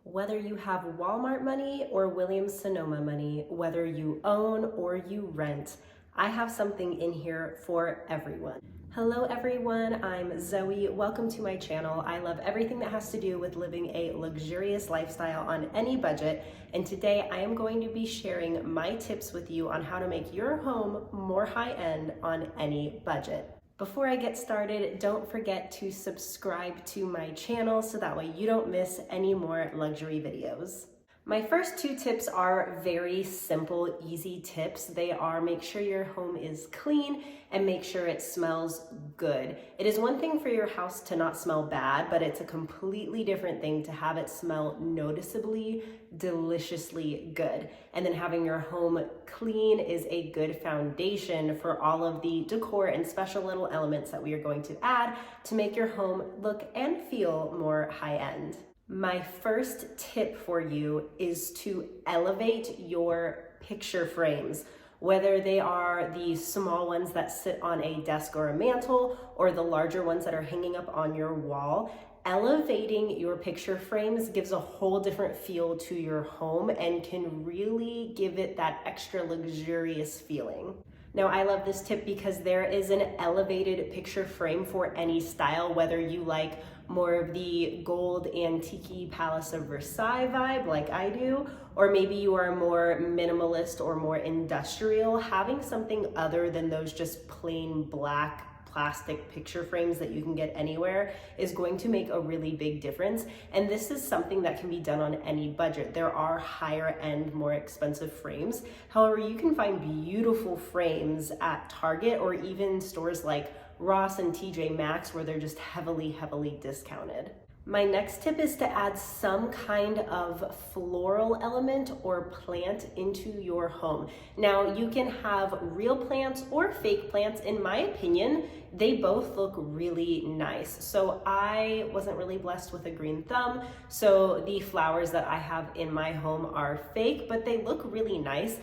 Whether you have Walmart money or Williams-Sonoma money, whether you own or you rent, I have something in here for everyone. Hello everyone, I'm Zoe. Welcome to my channel. I love everything that has to do with living a luxurious lifestyle on any budget, and today I am going to be sharing my tips with you on how to make your home more high-end on any budget. Before I get started, don't forget to subscribe to my channel so that way you don't miss any more luxury videos. My first two tips are very simple, easy tips. They are make sure your home is clean and make sure it smells good. It is one thing for your house to not smell bad, but it's a completely different thing to have it smell noticeably, deliciously good. And then having your home clean is a good foundation for all of the decor and special little elements that we are going to add to make your home look and feel more high-end. My first tip for you is to elevate your picture frames, whether they are the small ones that sit on a desk or a mantle or the larger ones that are hanging up on your wall. Elevating your picture frames gives a whole different feel to your home and can really give it that extra luxurious feeling. Now, I love this tip because there is an elevated picture frame for any style, whether you like more of the gold antique Palace of Versailles vibe like I do, or maybe you are more minimalist or more industrial. Having something other than those just plain black plastic picture frames that you can get anywhere is going to make a really big difference. And this is something that can be done on any budget. There are higher end, more expensive frames. However, you can find beautiful frames at Target or even stores like Ross and TJ Maxx where they're just heavily discounted. My next tip is to add some kind of floral element or plant into your home. Now, you can have real plants or fake plants. In my opinion, they both look really nice. So I wasn't really blessed with a green thumb, so the flowers that I have in my home are fake, but they look really nice.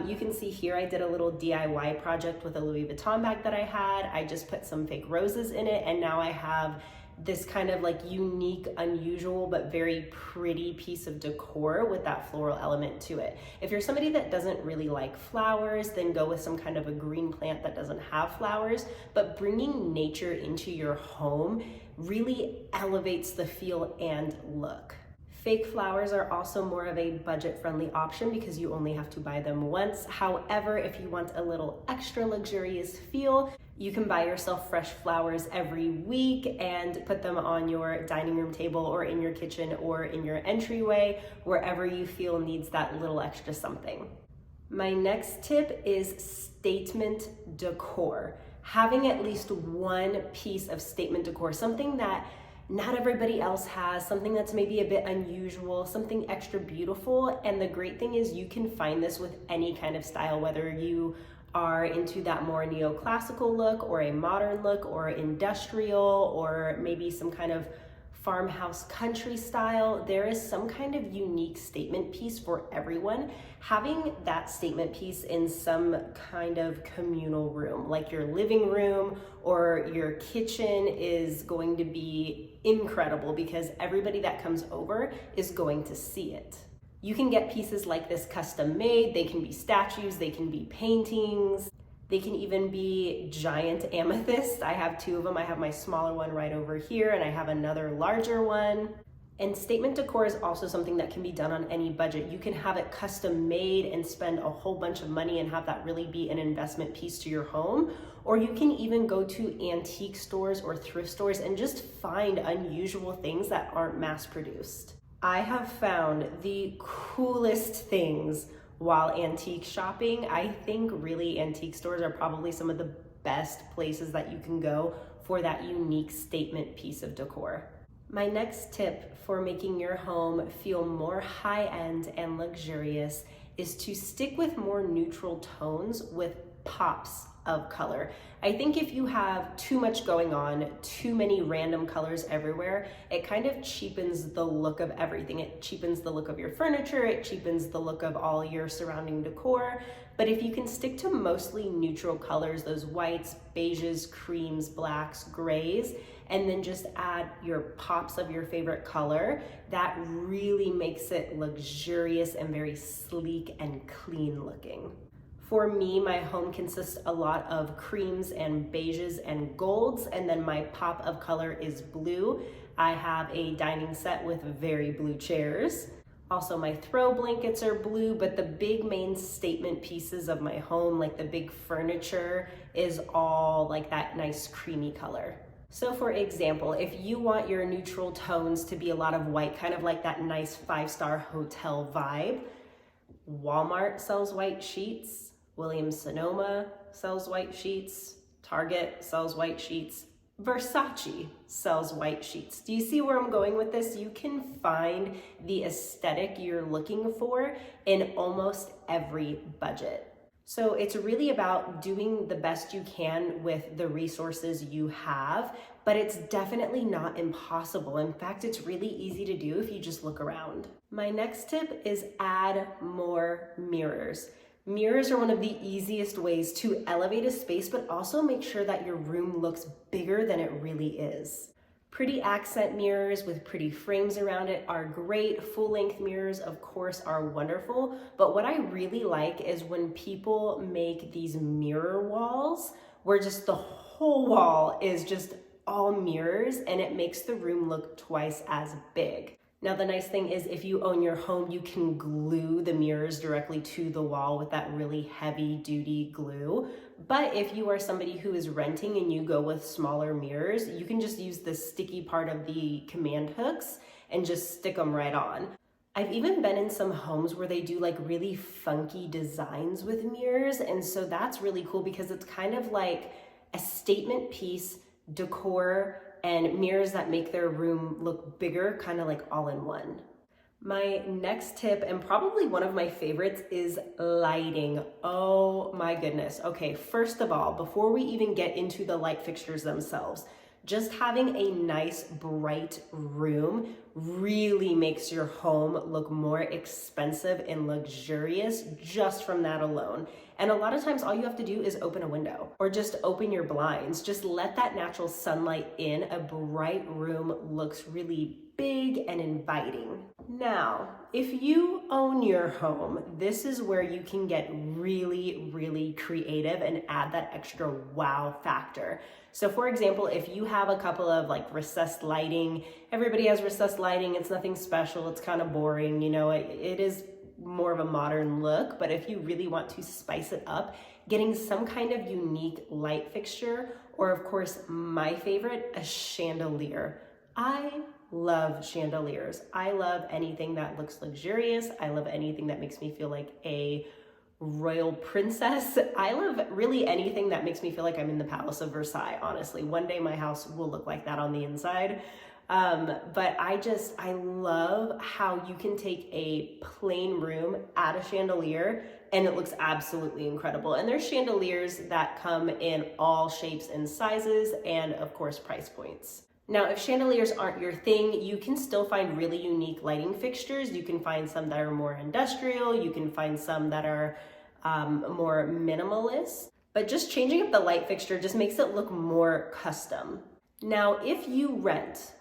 You can see here I did a little DIY project with a Louis Vuitton bag that I had. I just put some fake roses in it, and now I have this kind of like unique, unusual, but very pretty piece of decor with that floral element to it. If you're somebody that doesn't really like flowers, then go with some kind of a green plant that doesn't have flowers, but bringing nature into your home really elevates the feel and look. Fake flowers are also more of a budget-friendly option because you only have to buy them once. However, if you want a little extra luxurious feel, you can buy yourself fresh flowers every week and put them on your dining room table or in your kitchen or in your entryway, wherever you feel needs that little extra something. My next tip is statement decor. Having at least one piece of statement decor, something that not everybody else has, something that's maybe a bit unusual, something extra beautiful. And the great thing is you can find this with any kind of style, whether you are into that more neoclassical look or a modern look or industrial or maybe some kind of farmhouse country style. There is some kind of unique statement piece for everyone. Having that statement piece in some kind of communal room, like your living room or your kitchen, is going to be incredible because everybody that comes over is going to see it. You can get pieces like this custom made. They can be statues, they can be paintings, they can even be giant amethysts. I have two of them. I have my smaller one right over here and I have another larger one. And statement decor is also something that can be done on any budget. You can have it custom made and spend a whole bunch of money and have that really be an investment piece to your home. Or you can even go to antique stores or thrift stores and just find unusual things that aren't mass produced. I have found the coolest things while antique shopping. I think really antique stores are probably some of the best places that you can go for that unique statement piece of decor. My next tip for making your home feel more high-end and luxurious is to stick with more neutral tones with pops of color. I think if you have too much going on, too many random colors everywhere, it kind of cheapens the look of everything. It cheapens the look of your furniture, it cheapens the look of all your surrounding decor. But if you can stick to mostly neutral colors, those whites, beiges, creams, blacks, grays, and then just add your pops of your favorite color, that really makes it luxurious and very sleek and clean looking. For me, my home consists a lot of creams and beiges and golds, and then my pop of color is blue. I have a dining set with very blue chairs. Also, my throw blankets are blue, but the big main statement pieces of my home, like the big furniture, is all like that nice creamy color. So for example, if you want your neutral tones to be a lot of white, kind of like that nice 5-star hotel vibe, Walmart sells white sheets, Williams-Sonoma sells white sheets, Target sells white sheets, Versace sells white sheets. Do you see where I'm going with this? You can find the aesthetic you're looking for in almost every budget. So it's really about doing the best you can with the resources you have, but it's definitely not impossible. In fact, it's really easy to do if you just look around. My next tip is add more mirrors. Mirrors are one of the easiest ways to elevate a space, but also make sure that your room looks bigger than it really is. Pretty accent mirrors with pretty frames around it are great. Full-length mirrors, of course, are wonderful, but what I really like is when people make these mirror walls where just the whole wall is just all mirrors and it makes the room look twice as big. Now, the nice thing is if you own your home, you can glue the mirrors directly to the wall with that really heavy duty glue. But if you are somebody who is renting and you go with smaller mirrors, you can just use the sticky part of the command hooks and just stick them right on. I've even been in some homes where they do like really funky designs with mirrors. And so that's really cool because it's kind of like a statement piece, decor, and mirrors that make their room look bigger, kind of like all in one. My next tip, and probably one of my favorites, is lighting. Oh my goodness. Okay, first of all, before we even get into the light fixtures themselves, just having a nice bright room really makes your home look more expensive and luxurious just from that alone. And a lot of times all you have to do is open a window or just open your blinds. Just let that natural sunlight in. A bright room looks really big and inviting. Now, if you own your home, this is where you can get really, really creative and add that extra wow factor. So for example, if you have a couple of like recessed lighting, everybody has recessed lighting, it's nothing special, it's kind of boring, you know, it is more of a modern look, but if you really want to spice it up, getting some kind of unique light fixture, or of course, my favorite, a chandelier. I love chandeliers. I love anything that looks luxurious. I love anything that makes me feel like a royal princess. I love really anything that makes me feel like I'm in the Palace of Versailles, honestly. One day my house will look like that on the inside. But I love how you can take a plain room, add a chandelier, and it looks absolutely incredible. And there's chandeliers that come in all shapes and sizes, and of course, price points. Now, if chandeliers aren't your thing, you can still find really unique lighting fixtures. You can find some that are more industrial. You can find some that are more minimalist. But just changing up the light fixture just makes it look more custom. Now, if you rent,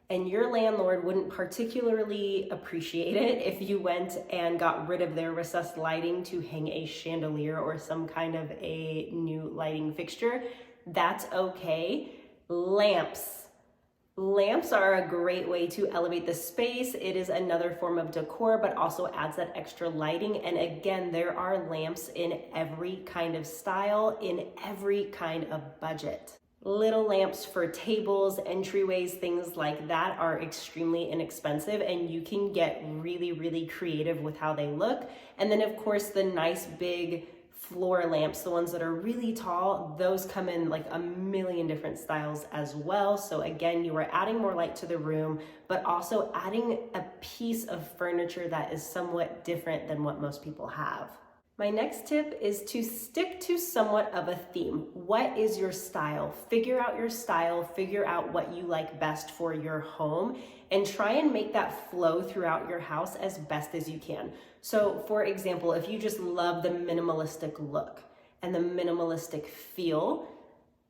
and your landlord wouldn't particularly appreciate it if you went and got rid of their recessed lighting to hang a chandelier or some kind of a new lighting fixture, that's okay. Lamps are a great way to elevate the space. It is another form of decor, but also adds that extra lighting. And again, there are lamps in every kind of style, in every kind of budget. Little lamps for tables, entryways, things like that are extremely inexpensive, and you can get really, really creative with how they look. And then of course, the nice big floor lamps, the ones that are really tall, those come in like a million different styles as well. So again, you are adding more light to the room, but also adding a piece of furniture that is somewhat different than what most people have. My next tip is to stick to somewhat of a theme. What is your style? Figure out your style, figure out what you like best for your home, and try and make that flow throughout your house as best as you can. So for example, if you just love the minimalistic look and the minimalistic feel,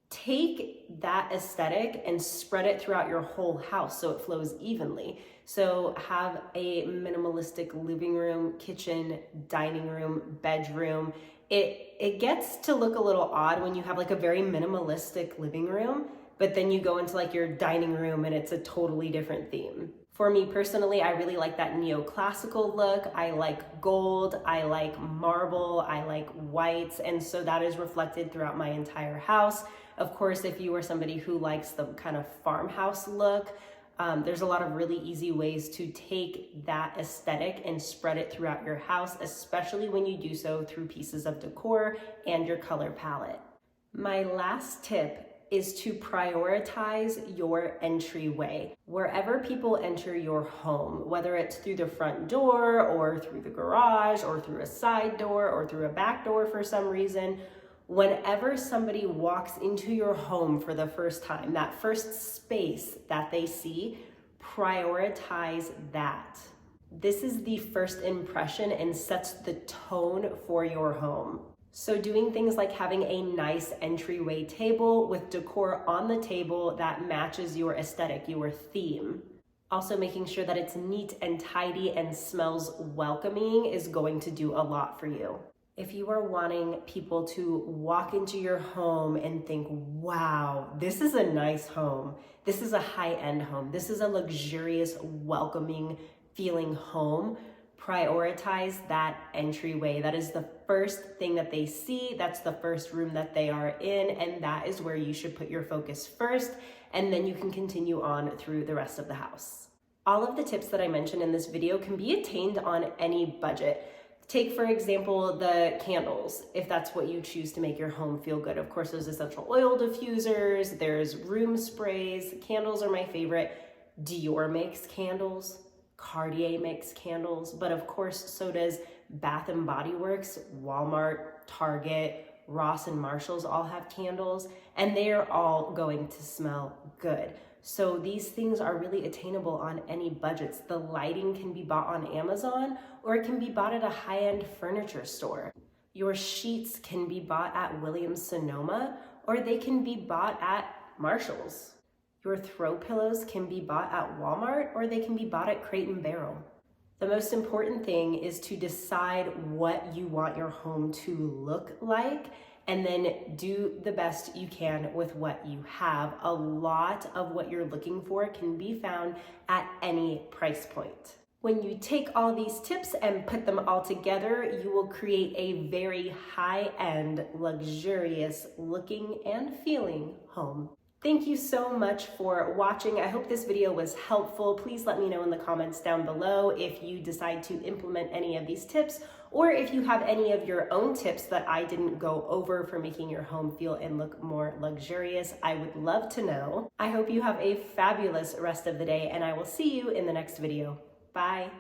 Take that aesthetic and spread it throughout your whole house so it flows evenly. So have a minimalistic living room, kitchen, dining room, bedroom. It gets to look a little odd when you have like a very minimalistic living room, but then you go into like your dining room and it's a totally different theme. For me personally, I really like that neoclassical look. I like gold, I like marble, I like whites, and so that is reflected throughout my entire house. Of course, if you are somebody who likes the kind of farmhouse look, there's a lot of really easy ways to take that aesthetic and spread it throughout your house, especially when you do so through pieces of decor and your color palette. My last tip is to prioritize your entryway. Wherever people enter your home, whether it's through the front door or through the garage or through a side door or through a back door for some reason, whenever somebody walks into your home for the first time, that first space that they see, prioritize that. This is the first impression and sets the tone for your home. So doing things like having a nice entryway table with decor on the table that matches your aesthetic, your theme. Also making sure that it's neat and tidy and smells welcoming is going to do a lot for you. If you are wanting people to walk into your home and think, wow, this is a nice home, this is a high-end home, this is a luxurious, welcoming feeling home, prioritize that entryway. That is the first thing that they see, that's the first room that they are in, and that is where you should put your focus first, and then you can continue on through the rest of the house. All of the tips that I mentioned in this video can be attained on any budget. Take, for example, the candles, if that's what you choose to make your home feel good. Of course, there's essential oil diffusers, there's room sprays. Candles are my favorite. Dior makes candles, Cartier makes candles, but of course, so does Bath & Body Works, Walmart, Target, Ross and Marshalls all have candles, and they are all going to smell good. So these things are really attainable on any budgets. The lighting can be bought on Amazon, or it can be bought at a high-end furniture store. Your sheets can be bought at Williams-Sonoma, or they can be bought at Marshalls. Your throw pillows can be bought at Walmart, or they can be bought at Crate & Barrel. The most important thing is to decide what you want your home to look like, and then do the best you can with what you have. A lot of what you're looking for can be found at any price point. When you take all these tips and put them all together, you will create a very high-end, luxurious looking and feeling home. Thank you so much for watching. I hope this video was helpful. Please let me know in the comments down below if you decide to implement any of these tips, or if you have any of your own tips that I didn't go over for making your home feel and look more luxurious. I would love to know. I hope you have a fabulous rest of the day, and I will see you in the next video. Bye.